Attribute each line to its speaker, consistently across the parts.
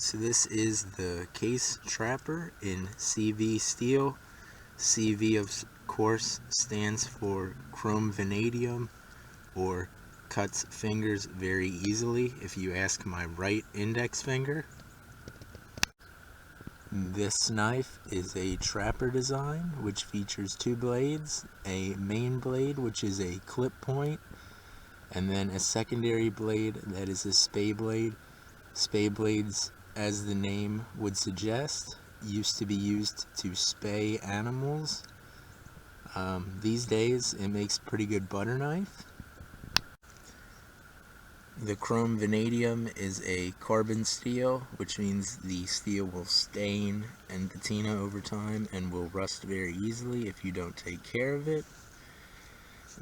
Speaker 1: So this is the case trapper in CV steel. CV of course stands for Chrome Vanadium, or cuts fingers very easily if you ask my right index finger. This knife is a trapper design which features two blades, a main blade which is a clip point, and then a secondary blade that is a spay blade. Spay blades, as the name would suggest, used to be used to spay animals. These days it makes a pretty good butter knife. The Chrome Vanadium is a carbon steel, which means the steel will stain and patina over time and will rust very easily if you don't take care of it.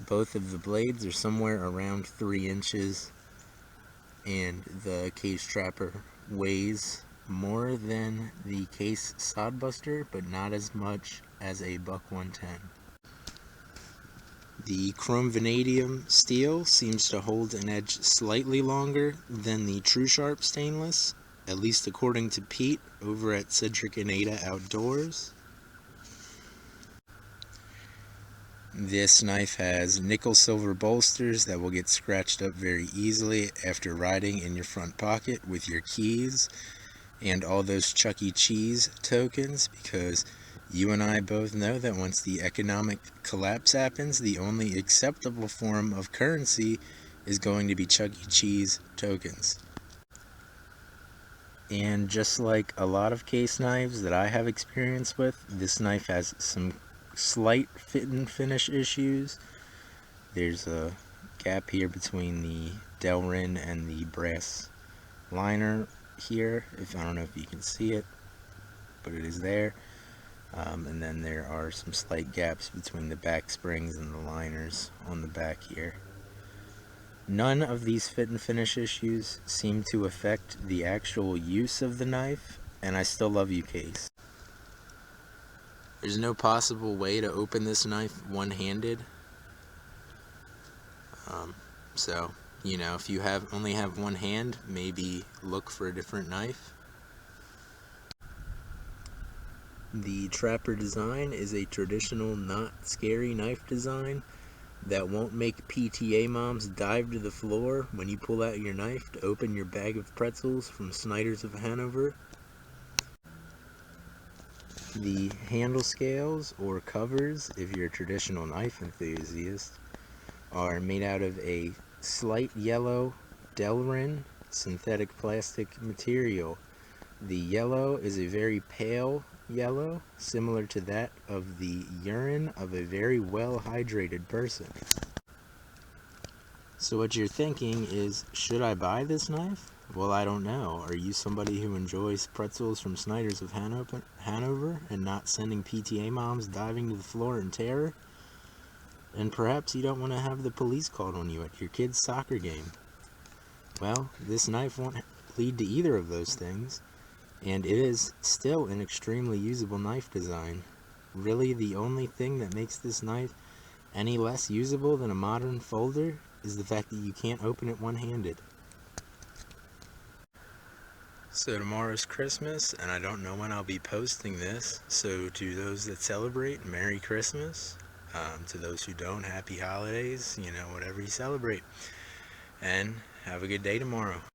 Speaker 1: Both of the blades are somewhere around 3 inches, and the case trapper weighs more than the case sodbuster, but not as much as a buck 110. The Chrome Vanadium steel seems to hold an edge slightly longer than the True Sharp stainless, at least according to Pete over at Cedric and Ada Outdoors. This knife has nickel-silver bolsters that will get scratched up very easily after riding in your front pocket with your keys and all those Chuck E. Cheese tokens, because you and I both know that once the economic collapse happens, the only acceptable form of currency is going to be Chuck E. Cheese tokens. And just like a lot of case knives that I have experience with, this knife has some slight fit and finish issues. There's a gap here between the Delrin and the brass liner here. I don't know if you can see it, but it is there. And then there are some slight gaps between the back springs and the liners on the back here. None of these fit and finish issues seem to affect the actual use of the knife, and I still love you, case. There's no possible way to open this knife one-handed. So, if you only have one hand, maybe look for a different knife. The trapper design is a traditional, not scary knife design that won't make PTA moms dive to the floor when you pull out your knife to open your bag of pretzels from Snyder's of Hanover. The handle scales, or covers if you're a traditional knife enthusiast, are made out of a slight yellow Delrin synthetic plastic material. The yellow is a very pale yellow, similar to that of the urine of a very well hydrated person. So what you're thinking is, should I buy this knife? Well, I don't know. Are you somebody who enjoys pretzels from Snyder's of Hanover and not sending PTA moms diving to the floor in terror? And perhaps you don't want to have the police called on you at your kid's soccer game. Well, this knife won't lead to either of those things, and it is still an extremely usable knife design. Really, the only thing that makes this knife any less usable than a modern folder is the fact that you can't open it one-handed. So tomorrow's Christmas, and I don't know when I'll be posting this, so to those that celebrate, Merry Christmas. To those who don't, Happy Holidays, whatever you celebrate. And have a good day tomorrow.